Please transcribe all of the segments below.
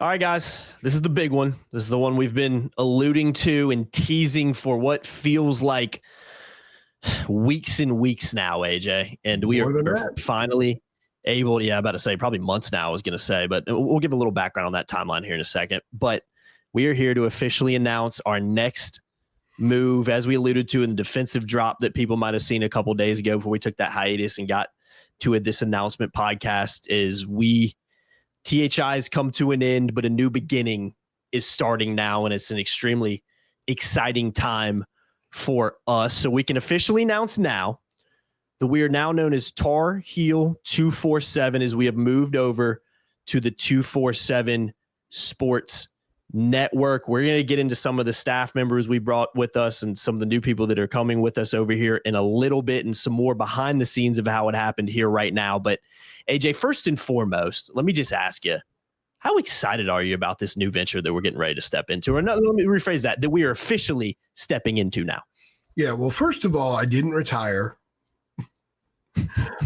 All right, guys, this is the big one. This is the one we've been alluding to and teasing for what feels like weeks and weeks now, AJ. And we are finally able to, about to say probably months now, I was going to say, but we'll give a little background on that timeline here in a second. But we are here to officially announce our next move, as we alluded to in the defensive drop that people might have seen a couple days ago before we took that hiatus and got to this announcement podcast, is THI has come to an end, but a new beginning is starting now, and it's an extremely exciting time for us. So we can officially announce now that we are now known as Tar Heel 247, as we have moved over to the 247 Sports Network. We're going to get into some of the staff members we brought with us and some of the new people that are coming with us over here in a little bit, and some more behind the scenes of how it happened here right now. But AJ, first and foremost, let me just ask you, how excited are you about this new venture that we're getting ready to step into? Or no, let me rephrase that we are officially stepping into now. Yeah, well, first of all, I didn't retire.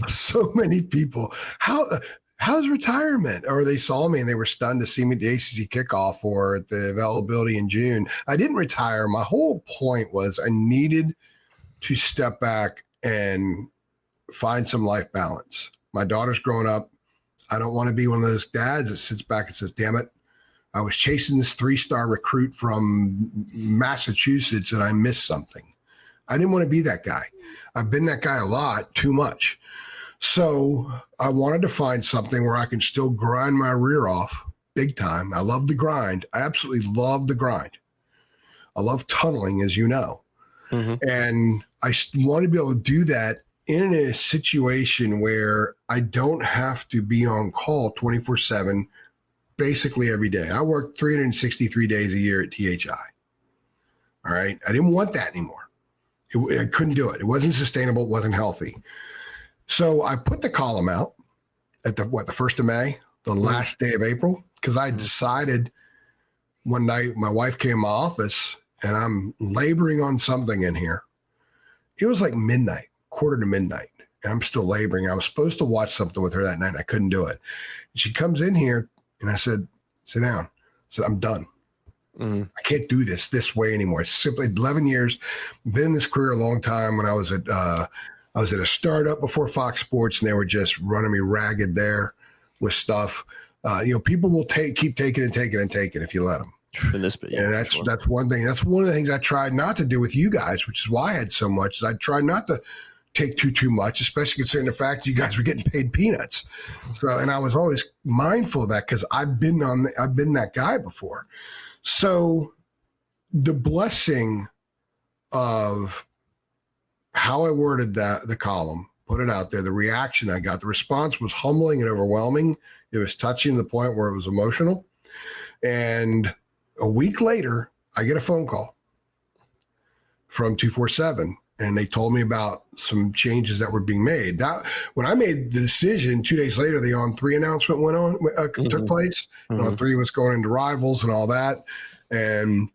So many people, how's retirement? Or they saw me and they were stunned to see me at the ACC kickoff or at the availability in June. I didn't retire. My whole point was I needed to step back and find some life balance. My daughter's growing up. I don't want to be one of those dads that sits back and says, damn it, I was chasing this 3-star recruit from Massachusetts and I missed something. I didn't want to be that guy. I've been that guy a lot, too much. So I wanted to find something where I can still grind my rear off big time. I love the grind. I absolutely love the grind. I love tunneling, as you know. Mm-hmm. And I want to be able to do that in a situation where I don't have to be on call 24/7, basically every day. I work 363 days a year at THI. All right. I didn't want that anymore. I couldn't do it. It wasn't sustainable. It wasn't healthy. So I put the column out at the 1st of May, the last day of April, because I decided one night my wife came to my office and I'm laboring on something in here. It was like midnight, quarter to midnight, and I'm still laboring. I was supposed to watch something with her that night. And I couldn't do it. And she comes in here and I said, sit down. I said, I'm done. I can't do this way anymore. It's simply 11 years, been in this career a long time. When I was at a startup before Fox Sports, and they were just running me ragged there with stuff. People will keep taking if you let them. And that's one thing. That's one of the things I tried not to do with you guys, which is why I had so much. I tried not to take too much, especially considering the fact that you guys were getting paid peanuts. So, and I was always mindful of that because I've been that guy before. So the blessing of how I worded the column, put it out there, the reaction I got, the response was humbling and overwhelming. It was touching to the point where it was emotional. And a week later, I get a phone call from 247, and they told me about some changes that were being made. When I made the decision, 2 days later, the On3 announcement took place. Mm-hmm. On3 was going into rivals and all that. And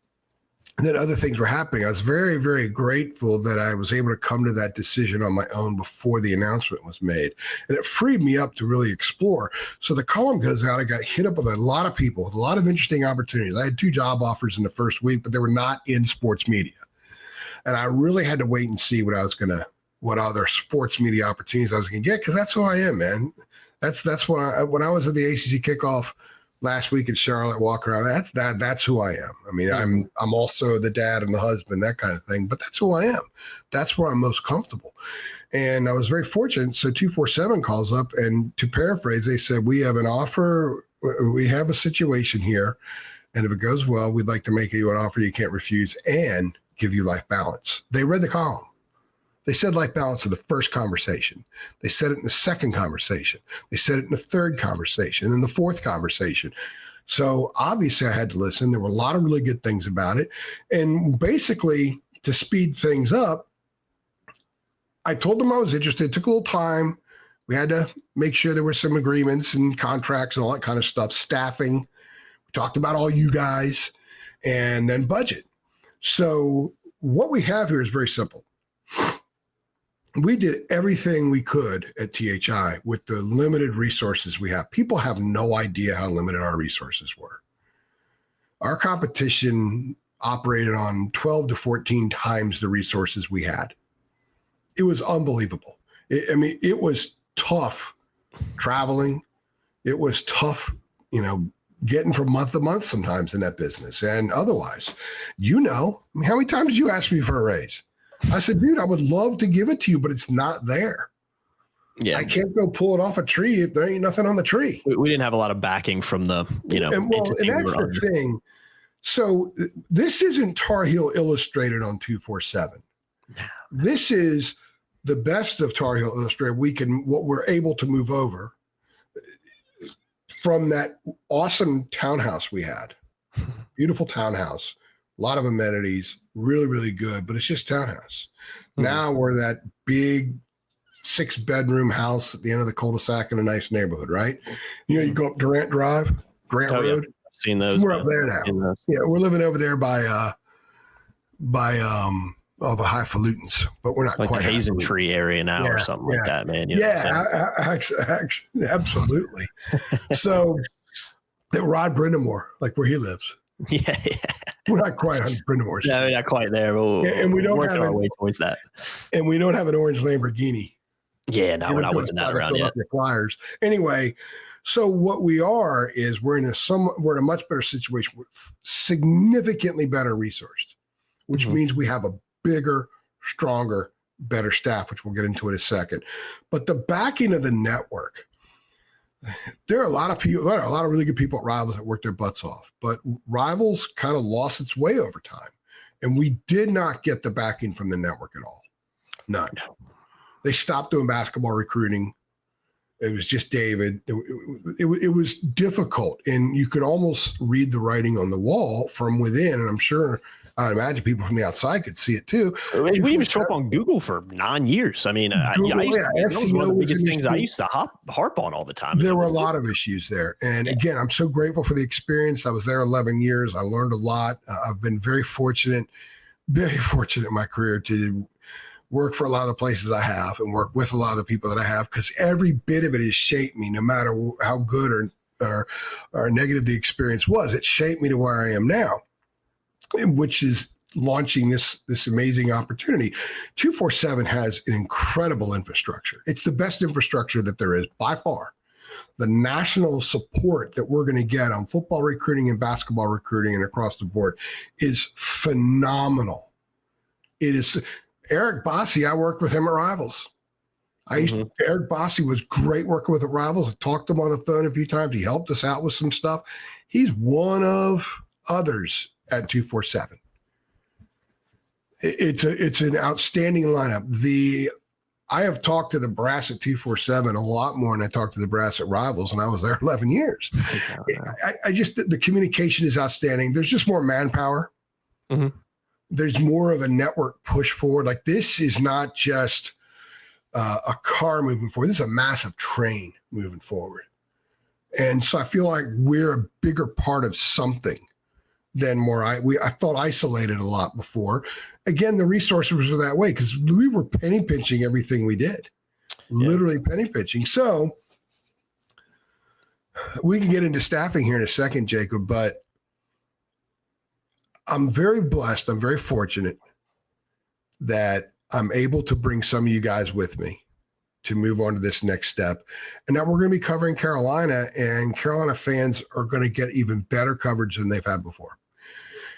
then other things were happening. I was very, very grateful that I was able to come to that decision on my own before the announcement was made. And it freed me up to really explore. So the column goes out. I got hit up with a lot of people, with a lot of interesting opportunities. I had 2 job offers in the first week, but they were not in sports media. And I really had to wait and see what other sports media opportunities I was going to get, because that's who I am, man. That's when I was at the ACC kickoff last week in Charlotte, walking around, that's who I am. I mean, I'm also the dad and the husband, that kind of thing, but that's who I am. That's where I'm most comfortable. And I was very fortunate. So 247 calls up, and to paraphrase, they said, we have an offer. We have a situation here. And if it goes well, we'd like to make you an offer you can't refuse and give you life balance. They read the column. They said life balance in the first conversation. They said it in the second conversation. They said it in the third conversation, and the fourth conversation. So obviously I had to listen. There were a lot of really good things about it. And basically, to speed things up, I told them I was interested. It took a little time. We had to make sure there were some agreements and contracts and all that kind of stuff, staffing. We talked about all you guys, and then budget. So what we have here is very simple. We did everything we could at THI with the limited resources we have. People have no idea how limited our resources were. Our competition operated on 12 to 14 times the resources we had. It was unbelievable. It was tough traveling. It was tough, getting from month to month sometimes in that business and otherwise. How many times did you ask me for a raise? I said, dude, I would love to give it to you, but it's not there. Yeah. I can't go pull it off a tree if there ain't nothing on the tree. We didn't have a lot of backing from the, and that's the thing. So this isn't Tar Heel Illustrated on 247. This is the best of Tar Heel Illustrated. What we're able to move over from that awesome townhouse we had. Beautiful townhouse, a lot of amenities, really, really good, but it's just townhouse. Mm-hmm. Now we're that big 6-bedroom house at the end of the cul-de-sac in a nice neighborhood, right? You go up Durant Drive, Grant Road. Yeah. Seen those. We're up there now. Yeah, we're living over there by the highfalutins, but we're not like quite the Hazen Tree area now or something like that, man. Absolutely. So Rod Brindamore, like where he lives. Yeah. We're not quite on Brindamore. No, we're not quite there. And we don't have our way towards that. And we don't have an orange Lamborghini. Yeah, no, we're not whipping that around yet. Flyers. Anyway, so what we are is we're in a much better situation with significantly better resourced, which means we have a bigger, stronger, better staff, which we'll get into in a second. But the backing of the network, there are a lot of really good people at Rivals that work their butts off, but Rivals kind of lost its way over time. And we did not get the backing from the network at all. None. No. They stopped doing basketball recruiting. It was just David. It was difficult, and you could almost read the writing on the wall from within. And I'd imagine people from the outside could see it too. We didn't even show up on Google for 9 years. I mean, that was one of the biggest things I used to harp on all the time. There were a lot of issues there. And again, I'm so grateful for the experience. I was there 11 years. I learned a lot. I've been very fortunate in my career to work for a lot of the places I have and work with a lot of the people that I have, because every bit of it has shaped me, no matter how good or negative the experience was. It shaped me to where I am now, which is launching this amazing opportunity. 247 has an incredible infrastructure. It's the best infrastructure that there is by far. The national support that we're going to get on football recruiting and basketball recruiting and across the board is phenomenal. It is. Eric Bossi, I worked with him at Rivals. Eric Bossi was great working with the Rivals. I talked to him on the phone a few times. He helped us out with some stuff. He's one of others at 247. It's an outstanding lineup. I have talked to the brass at 247 a lot more than I talked to the brass at Rivals, and I was there 11 years. The communication is outstanding. There's just more manpower. Mm-hmm. There's more of a network push forward. Like, this is not just a car moving forward. This is a massive train moving forward. And so I feel like we're a bigger part of something than I felt isolated a lot before. Again, the resources were that way because we were penny pinching everything we did, literally penny pinching. So we can get into staffing here in a second, Jacob, but I'm very blessed. I'm very fortunate that I'm able to bring some of you guys with me to move on to this next step. And now we're going to be covering Carolina, and Carolina fans are going to get even better coverage than they've had before.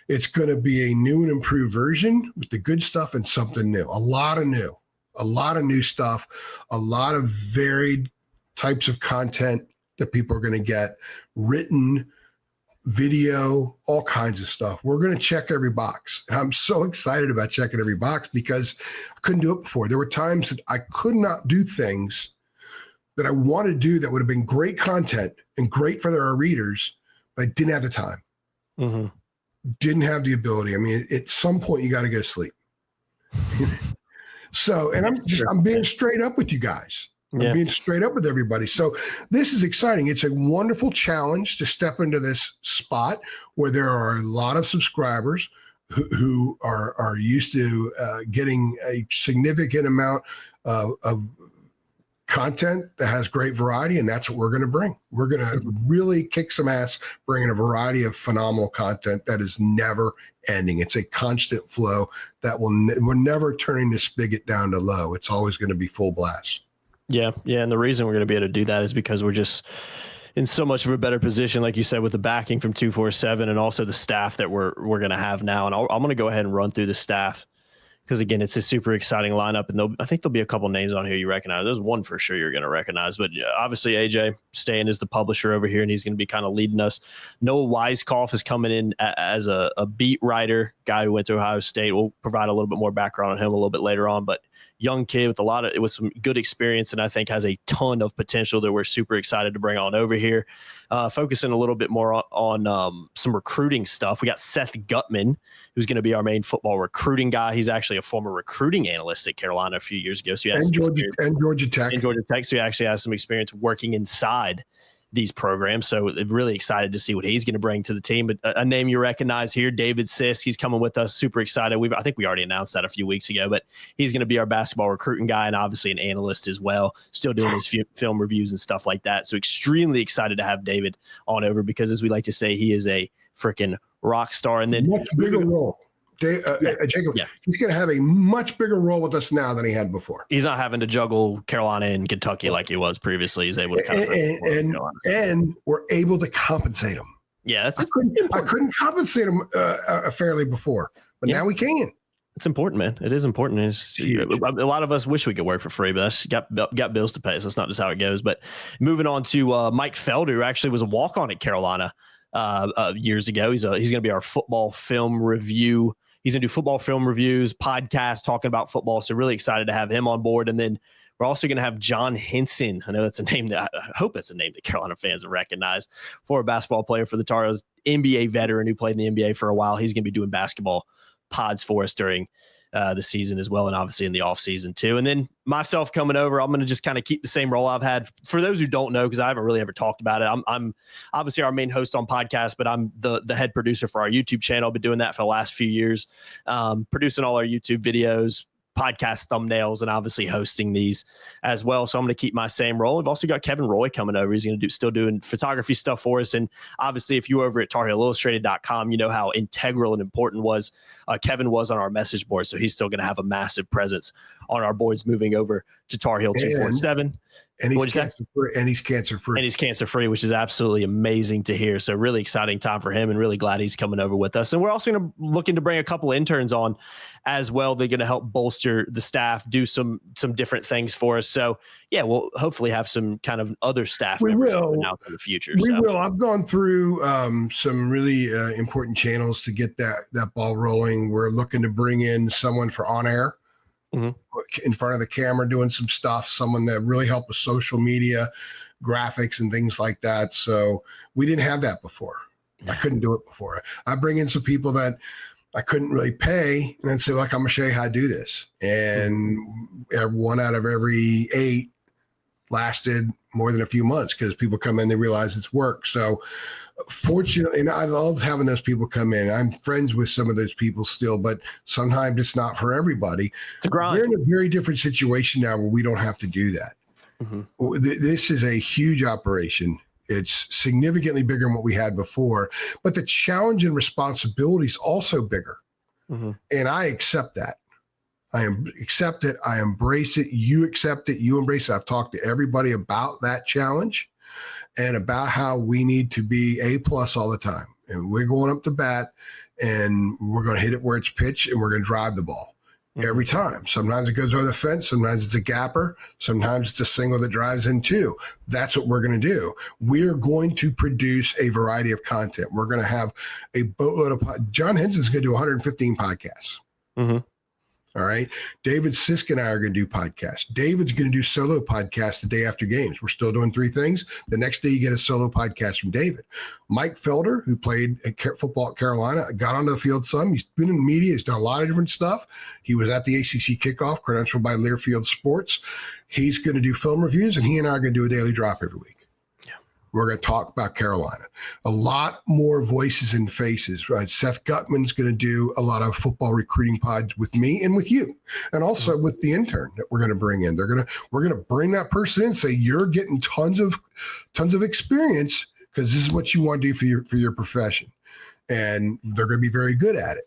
It's going to be a new and improved version with the good stuff and something new, a lot of new stuff, a lot of varied types of content that people are going to get, written, video, all kinds of stuff. We're going to check every box. And I'm so excited about checking every box because I couldn't do it before. There were times that I could not do things that I wanted to do that would have been great content and great for our readers, but I didn't have the time. Mm-hmm. Didn't have the ability. I mean, at some point you got to go to sleep. So, and I'm being straight up with you guys. I'm being straight up with everybody. So this is exciting. It's a wonderful challenge to step into this spot where there are a lot of subscribers who are used to getting a significant amount of content that has great variety, and that's what we're going to bring. We're going to really kick some ass, bringing a variety of phenomenal content that is never ending. It's a constant flow that we're never turning the spigot down to low. It's always going to be full blast. Yeah. And the reason we're going to be able to do that is because we're just in so much of a better position, like you said, with the backing from 247 and also the staff that we're going to have now. And I'm going to go ahead and run through the staff, because again, it's a super exciting lineup, and I think there'll be a couple names on here you recognize. There's one for sure you're going to recognize, but obviously AJ staying as the publisher over here, and he's going to be kind of leading us. Noah Weiskopf is coming in as a beat writer, guy who went to Ohio State. We'll provide a little bit more background on him a little bit later on, but young kid with some good experience, and I think has a ton of potential that we're super excited to bring on over here. Focusing a little bit more on some recruiting stuff. We got Seth Gutman, who's going to be our main football recruiting guy. He's actually a former recruiting analyst at Carolina a few years ago. So Georgia Tech. So he actually has some experience working inside these programs. So really excited to see what he's going to bring to the team. But a name you recognize here, David Sisk, he's coming with us. Super excited. I think we already announced that a few weeks ago, but he's going to be our basketball recruiting guy and obviously an analyst as well, still doing his film reviews and stuff like that. So extremely excited to have David on over, because as we like to say, he is a freaking rock star. And then much bigger role. Jacob, he's going to have a much bigger role with us now than he had before. He's not having to juggle Carolina and Kentucky like he was previously. He's able to and we're able to compensate him. Yeah, I couldn't compensate him fairly before, but now we can. It's important, man. It is important. A lot of us wish we could work for free, but that's got bills to pay. So that's not just how it goes. But moving on to Mike Felder, who actually was a walk-on at Carolina years ago. He's going to be our football film review. He's going to do football film reviews, podcasts, talking about football. So really excited to have him on board. And then we're also going to have John Henson. I know that's a name that I hope it's a name that Carolina fans have recognized, for a basketball player for the Tar Heels, NBA veteran who played in the NBA for a while. He's going to be doing basketball pods for us during the season as well, and obviously in the off season too. And then myself coming over, I'm going to just kind of keep the same role I've had. For those who don't know, because I haven't really ever talked about it, I'm obviously our main host on podcast, but I'm the head producer for our YouTube channel. I've been doing that for the last few years, producing all our YouTube videos, podcast thumbnails, and obviously hosting these as well. So I'm going to keep my same role. We've also got Kevin Roy coming over. He's going to still doing photography stuff for us. And obviously, if you're over at TarHeelIllustrated.com, you know how integral and important Kevin was on our message board. So he's still going to have a massive presence on our boards moving over to Tar Heel 247. And he's cancer free. And he's cancer free, which is absolutely amazing to hear. So really exciting time for him, and really glad he's coming over with us. And we're also going to looking to bring a couple interns on as well. They're going to help bolster the staff, do some different things for us. So yeah, we'll hopefully have some kind of other staff members coming out in the future. We will. I've gone through some really important channels to get that ball rolling. We're looking to bring in someone for on air. Mm-hmm. In front of the camera doing some stuff, someone that really helped with social media, graphics and things like that. So we didn't have that before. I couldn't do it before. I bring in some people that I couldn't really pay and then say, like, I'm going to show you how to do this. And one out of every 8 lasted more than a few months, because people come in, they realize it's work. So fortunately, and I love having those people come in. I'm friends with some of those people still, but sometimes it's not for everybody. It's a grind. We're in a very different situation now where we don't have to do that. Mm-hmm. This is a huge operation. It's significantly bigger than what we had before, but the challenge and responsibility is also bigger. Mm-hmm. And I accept that. I accept it. I embrace it. You accept it. You embrace it. I've talked to everybody about that challenge and about how we need to be A+ all the time. And we're going up to bat, and we're going to hit it where it's pitched, and we're going to drive the ball every time. Sometimes it goes over the fence. Sometimes it's a gapper. Sometimes it's a single that drives in too. That's what we're going to do. We're going to produce a variety of content. We're going to have a boatload of John Henson's going to do 115 podcasts. Mm-hmm. All right. David Sisk and I are going to do podcasts. David's going to do solo podcasts the day after games. We're still doing 3 things. The next day you get a solo podcast from David. Mike Felder, who played football at Carolina, got onto the field some. He's been in the media. He's done a lot of different stuff. He was at the ACC kickoff, credentialed by Learfield Sports. He's going to do film reviews, and he and I are going to do a daily drop every week. We're going to talk about Carolina. A lot more voices and faces, right? Seth Gutman's going to do a lot of football recruiting pods with me and with you, and also with the intern that we're going to bring in. We're going to bring that person in, say you're getting tons of experience because this is what you want to do for your profession, and they're going to be very good at it.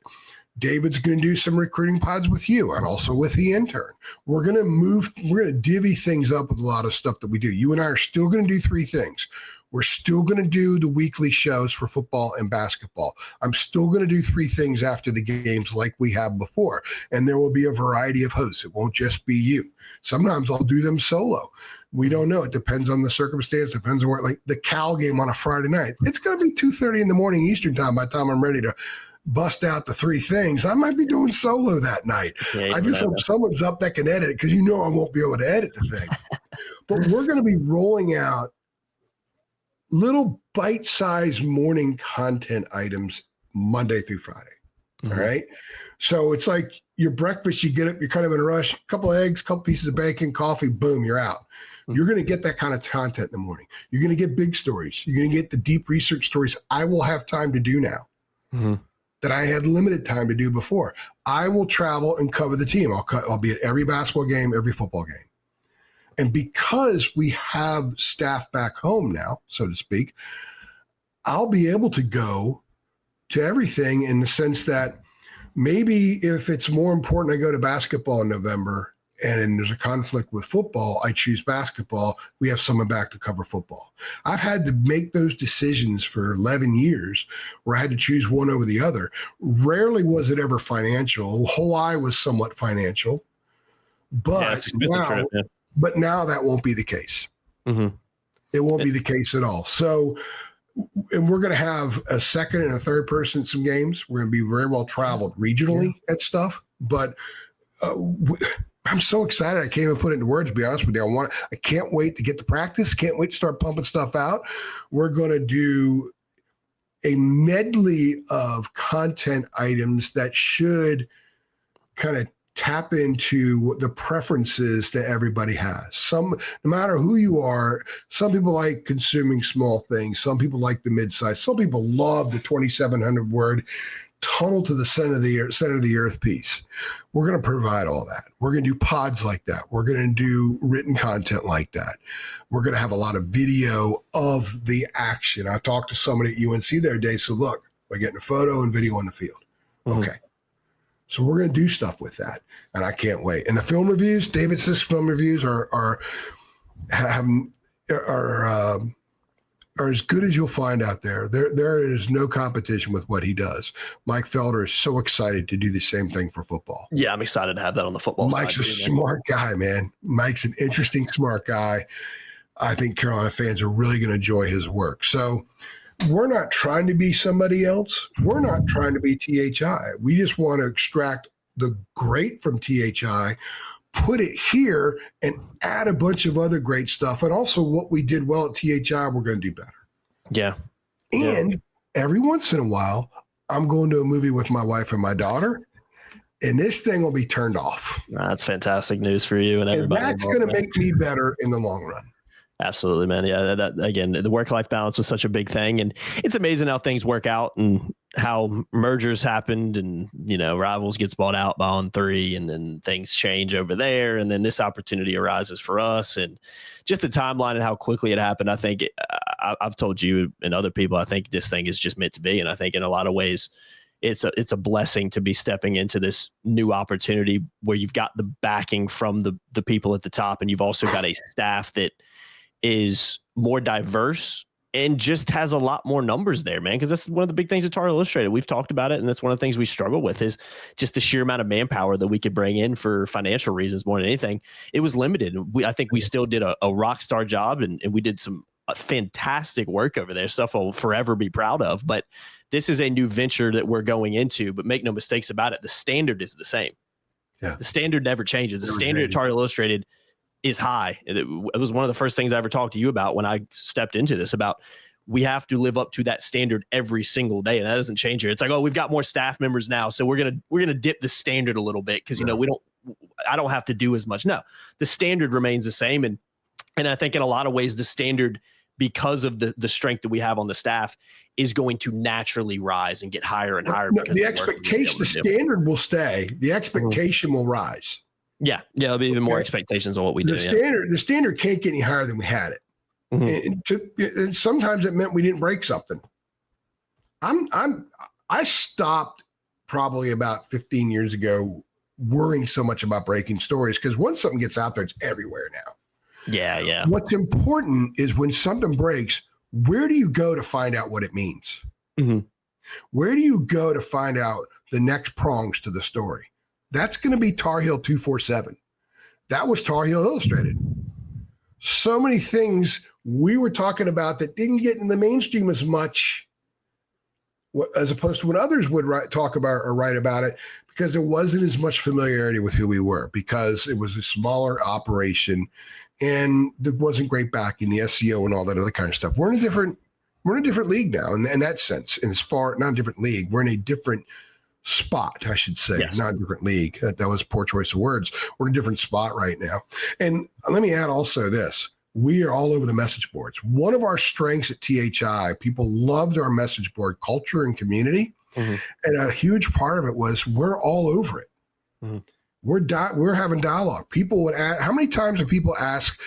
David's going to do some recruiting pods with you and also with the intern. We're going to divvy things up with a lot of stuff that we do. You and I are still going to do 3 things. We're still going to do the weekly shows for football and basketball. I'm still going to do 3 things after the games like we have before. And there will be a variety of hosts. It won't just be you. Sometimes I'll do them solo. We don't know. It depends on the circumstance. Depends on where, like the Cal game on a Friday night. It's going to be 2:30 in the morning Eastern time by the time I'm ready to bust out the 3 things. I might be doing solo that night. Yeah, I just hope someone's up that can edit it because I won't be able to edit the thing. But we're going to be rolling out little bite-sized morning content items Monday through Friday. Mm-hmm. All right. So it's like your breakfast, you get up, you're kind of in a rush, a couple of eggs, a couple pieces of bacon, coffee, boom, you're out. Mm-hmm. You're going to get that kind of content in the morning. You're going to get big stories. You're going to get the deep research stories I will have time to do now. Mm-hmm. That I had limited time to do before. I will travel and cover the team. I'll be at every basketball game, every football game. And because we have staff back home now, so to speak, I'll be able to go to everything in the sense that maybe if it's more important I go to basketball in November and there's a conflict with football, I choose basketball. We have someone back to cover football. I've had to make those decisions for 11 years where I had to choose one over the other. Rarely was it ever financial. Hawaii was somewhat financial, but now that won't be the case. Mm-hmm. It won't be the case at all. So, and we're going to have a second and a third person at some games. We're going to be very well traveled regionally at stuff, but I'm so excited. I can't even put it into words, to be honest with you. I can't wait to get to practice. Can't wait to start pumping stuff out. We're going to do a medley of content items that should kind of tap into the preferences that everybody has. No matter who you are, some people like consuming small things. Some people like the mid-size. Some people love the 2,700 word tunnel to the center of the earth piece. We're going to provide all that. We're going to do pods like that. We're going to do written content like that. We're going to have a lot of video of the action. I talked to somebody at UNC the other day. So look, we're getting a photo and video on the field. Mm-hmm. Okay. So we're going to do stuff with that. And I can't wait. And the film reviews, David Sisk film reviews are as good as you'll find out there. There is no competition with what he does. Mike Felder is so excited to do the same thing for football. Yeah, I'm excited to have that on the football side. Mike's a smart guy, man. Mike's an interesting, smart guy. I think Carolina fans are really going to enjoy his work. So we're not trying to be somebody else. We're not trying to be THI. We just want to extract the great from THI, put it here, and add a bunch of other great stuff. And also what we did well at THI, we're going to do better. Yeah. And every once in a while, I'm going to a movie with my wife and my daughter, and this thing will be turned off. That's fantastic news for you and everybody. And that's going to make me better in the long run. Absolutely, man. Yeah, that again, the work-life balance was such a big thing, and it's amazing how things work out and how mergers happened, and Rivals gets bought out by On3, and then things change over there, and then this opportunity arises for us, and just the timeline and how quickly it happened. I think I've told you and other people, I think this thing is just meant to be, and I think in a lot of ways, it's a blessing to be stepping into this new opportunity where you've got the backing from the people at the top, and you've also got a staff that is more diverse and just has a lot more numbers there, man. Because that's one of the big things at Tar Heel Illustrated. We've talked about it, and that's one of the things we struggle with is just the sheer amount of manpower that we could bring in for financial reasons more than anything. It was limited. I think we still did a rock star job, and we did some fantastic work over there, stuff I'll forever be proud of. But this is a new venture that we're going into, but make no mistakes about it, the standard is the same. Yeah. The standard never changes. The standard at Tar Heel Illustrated is high. It was one of the first things I ever talked to you about when I stepped into this, about we have to live up to that standard every single day. And that doesn't change here. It's like, oh, we've got more staff members now, so we're going to dip the standard a little bit. Cause I don't have to do as much. No, the standard remains the same. And I think in a lot of ways, the standard because of the strength that we have on the staff, is going to naturally rise and get higher and higher. No, the expectation, the standard will stay. The expectation will rise. Yeah, there'll be even more expectations on what we do. The standard can't get any higher than we had it. And sometimes it meant we didn't break something. I stopped probably about 15 years ago worrying so much about breaking stories, because once something gets out there, it's everywhere now. Yeah. What's important is when something breaks, where do you go to find out what it means? Where do you go to find out the next prongs to the story? That's going to be Tar Heel 247. That was Tar Heel Illustrated. So many things we were talking about that didn't get in the mainstream as much, as opposed to when others would talk about or write about it, because there wasn't as much familiarity with who we were, because it was a smaller operation and there wasn't great backing, the SEO and all that other kind of stuff. We're in a different league now in that sense. And not a different league, we're in a different spot, I should say. Yes. Not a different league. That was poor choice of words. We're in a different spot right now. And let me add also this. We are all over the message boards. One of our strengths at THI, people loved our message board culture and community. And a huge part of it was we're all over it. We're having dialogue. People would ask, how many times have people ask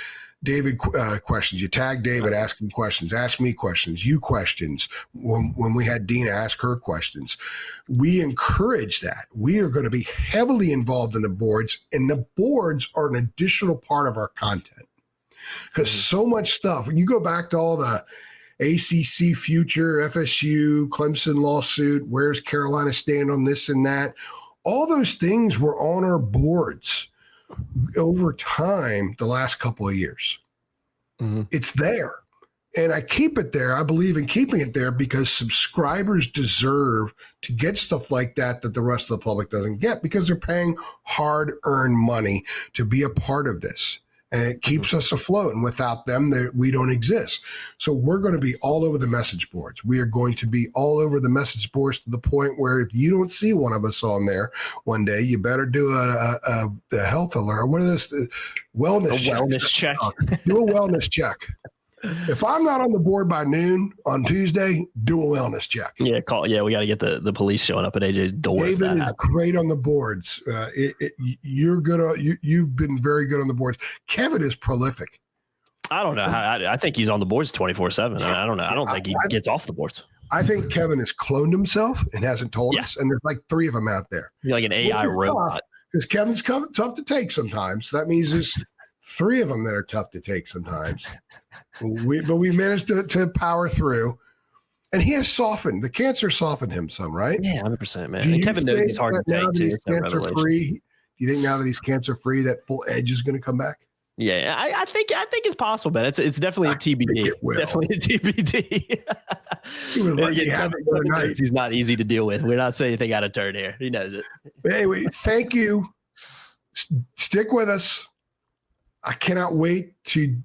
David questions? You tag David, ask him questions, ask me questions, you questions. When we had Dina ask her questions, we encourage that. We are going to be heavily involved in the boards, and the boards are an additional part of our content. Because so much stuff, when you go back to all the ACC future, FSU, Clemson lawsuit, where's Carolina stand on this and that, all those things were on our boards over time the last couple of years. It's there. And I keep it there. I believe in keeping it there because subscribers deserve to get stuff like that the rest of the public doesn't get, because they're paying hard-earned money to be a part of this. And it keeps us afloat. And without them, we don't exist. So we're going to be all over the message boards. We are going to be all over the message boards to the point where if you don't see one of us on there one day, you better do a health alert. What is this? Wellness check. Do a wellness check. If I'm not on the board by noon on Tuesday, do a wellness check. Yeah, we got to get the police showing up at AJ's door. David is great on the boards. You're good. You've been very good on the boards. Kevin is prolific. I don't know. I think he's on the boards 24/7. I don't know. I don't think he gets off the boards. I think Kevin has cloned himself and hasn't told us. And there's like 3 of them out there. You're like an AI robot. Because Kevin's tough to take sometimes. That means there's 3 of them that are tough to take sometimes. But we managed to power through, and he has softened. The cancer softened him some, right? Yeah, 100%, man. And Kevin knows he's hard to take too. Cancer free. Do you think now that he's cancer free, that full edge is going to come back? Yeah, I think it's possible, but it's definitely a TBD. Definitely a TBD. He was like, he's not easy to deal with. We're not saying anything out of turn here. He knows it. But anyway, thank you. Stick with us. I cannot wait to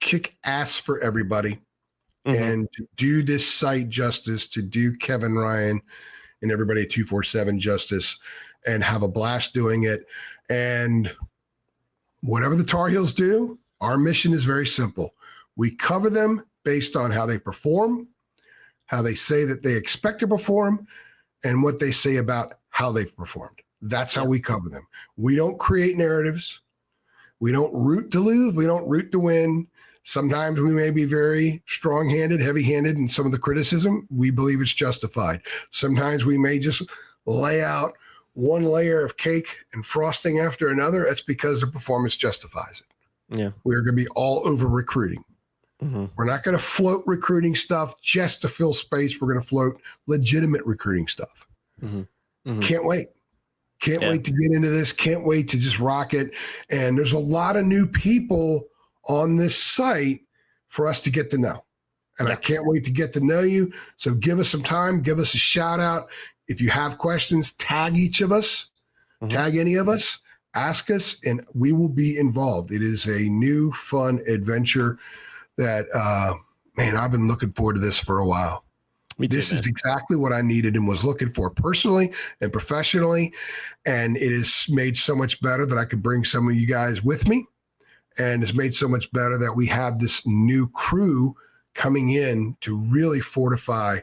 kick ass for everybody and to do this site justice, to do Kevin Ryan and everybody at 247 justice, and have a blast doing it. And whatever the Tar Heels do, our mission is very simple. We cover them based on how they perform, how they say that they expect to perform, and what they say about how they've performed. That's how we cover them. We don't create narratives. We don't root to lose. We don't root to win. Sometimes we may be very strong-handed, heavy-handed in some of the criticism. We believe it's justified. Sometimes we may just lay out one layer of cake and frosting after another. That's because the performance justifies it. Yeah. We're going to be all over recruiting. We're not going to float recruiting stuff just to fill space. We're going to float legitimate recruiting stuff. Can't wait. Can't wait to get into this. Can't wait to just rock it. And there's a lot of new people on this site for us to get to know. And I can't wait to get to know you. So give us some time. Give us a shout out. If you have questions, tag each of us, tag any of us, ask us, and we will be involved. It is a new, fun adventure that, man, I've been looking forward to this for a while. This is exactly what I needed and was looking for personally and professionally. And it is made so much better that I could bring some of you guys with me and it's made so much better that we have this new crew coming in to really fortify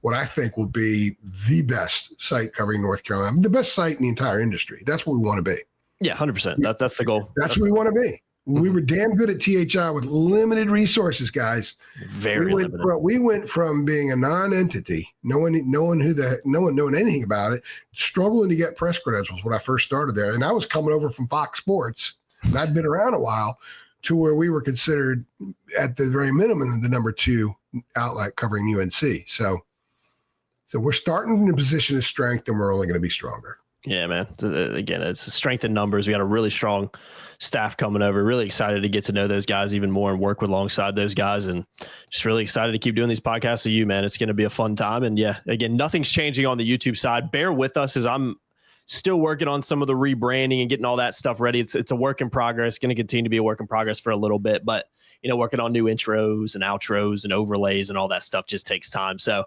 what I think will be the best site covering North Carolina, the best site in the entire industry. That's what we want to be. Yeah, 100%. That's the goal. That's what we want to be. We were damn good at THI with limited resources, guys. Very limited. We went from being a non-entity, no one knowing anything about it, struggling to get press credentials when I first started there. And I was coming over from Fox Sports, and I'd been around a while, to where we were considered at the very minimum the number 2 outlet covering UNC. So we're starting in a position of strength, and we're only going to be stronger. Yeah, man. Again, it's a strength in numbers. We got a really strong staff coming over. Really excited to get to know those guys even more and work alongside those guys. And just really excited to keep doing these podcasts with you, man. It's going to be a fun time. And yeah, again, nothing's changing on the YouTube side. Bear with us as I'm still working on some of the rebranding and getting all that stuff ready. It's a work in progress. Going to continue to be a work in progress for a little bit, but working on new intros and outros and overlays and all that stuff just takes time. So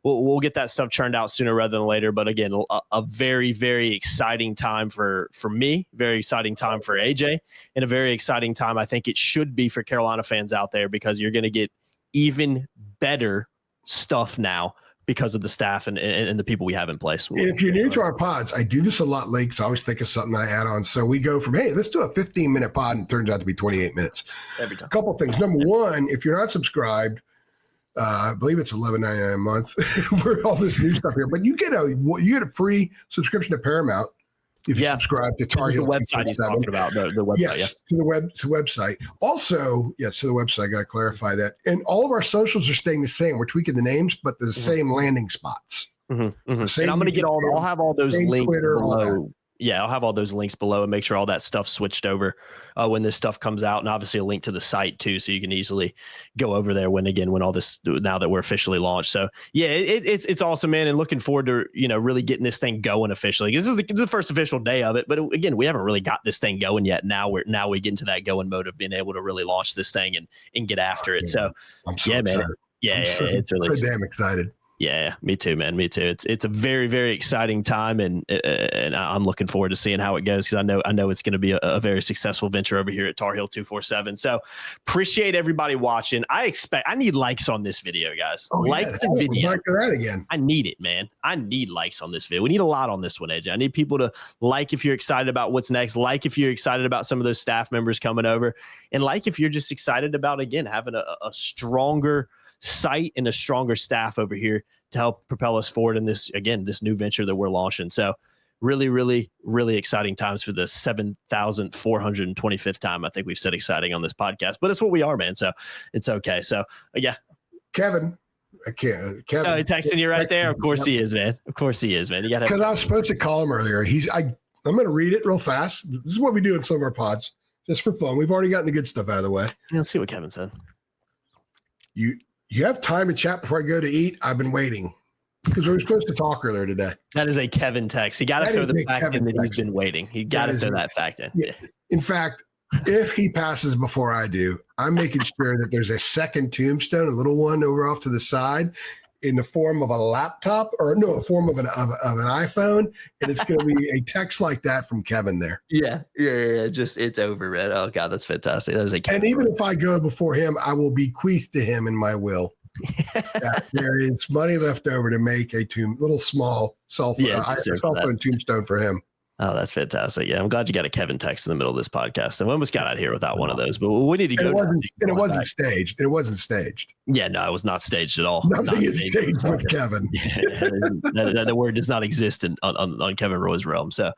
we'll get that stuff churned out sooner rather than later. But again, a very, very exciting time for me, very exciting time for AJ, and a very exciting time I think it should be for Carolina fans out there, because you're going to get even better stuff now because of the staff and the people we have in place. And if you're new to our pods, I do this a lot late, so I always think of something that I add on. So we go from, hey, let's do a 15-minute pod, and it turns out to be 28 minutes. Every time. A couple things. Number one, if you're not subscribed, I believe it's $11.99 a month for all this new stuff here. But you get a free subscription to Paramount if you subscribe to Tar Heel. The website he's talking about, the website. Yes, to the website. Also, yes, to the website. I got to clarify that. And all of our socials are staying the same. We're tweaking the names, but the same landing spots. And I'm going to I'll have all those links Twitter, below. Yeah, I'll have all those links below and make sure all that stuff switched over when this stuff comes out, and obviously a link to the site too, so you can easily go over there when all this, now that we're officially launched. So yeah, it's awesome, man, and looking forward to really getting this thing going officially. This is the first official day of it, but again, we haven't really got this thing going yet. Now we get into that going mode of being able to really launch this thing and get after it. So I'm so excited. Man, it's really damn excited. Yeah, me too, man. Me too. It's a very, very exciting time, and I'm looking forward to seeing how it goes, because I know it's going to be a very successful venture over here at Tar Heel 247. So appreciate everybody watching. I need likes on this video, guys. The video. Like that again. I need it, man. I need likes on this video. We need a lot on this one, AJ. I need people to like if you're excited about what's next, like if you're excited about some of those staff members coming over, and like if you're just excited about, again, having a stronger site and a stronger staff over here to help propel us forward in this new venture that we're launching. So really, really, really exciting times for the 7,425th time I think we've said exciting on this podcast, but it's what we are, man. So it's okay. So yeah. Kevin. I can't. Kevin. Oh, he texting you right there? Of course he is, man. Of course he is, man. You got to. Because I was supposed to call him earlier. I'm going to read it real fast. This is what we do in some of our pods, just for fun. We've already gotten the good stuff out of the way. Yeah, let's see what Kevin said. You have time to chat before I go to eat? I've been waiting, because we were supposed to talk earlier today. That is a Kevin text. He got to throw the fact in that he's been waiting. He got to throw that fact in. Yeah. In fact, if he passes before I do, I'm making sure that there's a second tombstone, a little one over off to the side, in the form of a laptop, or no, a form of an iPhone, and it's going to be a text like that from Kevin there. Yeah. Just, it's over, man. Oh God, that's fantastic. That is and even if I go before him, I will bequeath to him in my will that there is money left over to make a little small cell phone tombstone for him. Oh, that's fantastic. Yeah, I'm glad you got a Kevin text in the middle of this podcast. And we almost got out here without one of those, but we need to go. It wasn't staged. It wasn't staged. Yeah, no, it was not staged at all. Nothing is staged with Kevin. The word does not exist on Kevin Roy's realm. So,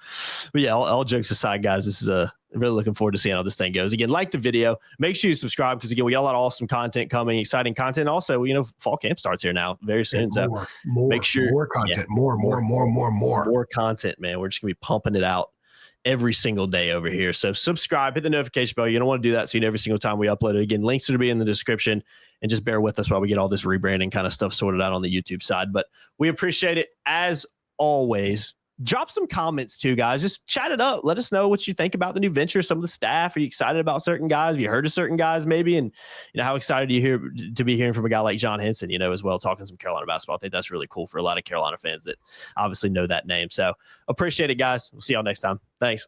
but yeah, all jokes aside, guys, this is really looking forward to seeing how this thing goes. Again, like the video, make sure you subscribe, because again, we got a lot of awesome content coming, exciting content. Also, fall camp starts here now very soon. Make sure more content, more content, man. We're just gonna be pumping it out every single day over here. So subscribe, hit the notification bell. You don't want to do that so you know every single time we upload it. Again, links will be in the description, and just bear with us while we get all this rebranding kind of stuff sorted out on the YouTube side. But we appreciate it as always. Drop some comments too, guys. Just chat it up. Let us know what you think about the new venture. Some of the staff. Are you excited about certain guys? Have you heard of certain guys maybe? And how excited are you to be hearing from a guy like John Henson, as well, talking some Carolina basketball. I think that's really cool for a lot of Carolina fans that obviously know that name. So appreciate it, guys. We'll see y'all next time. Thanks.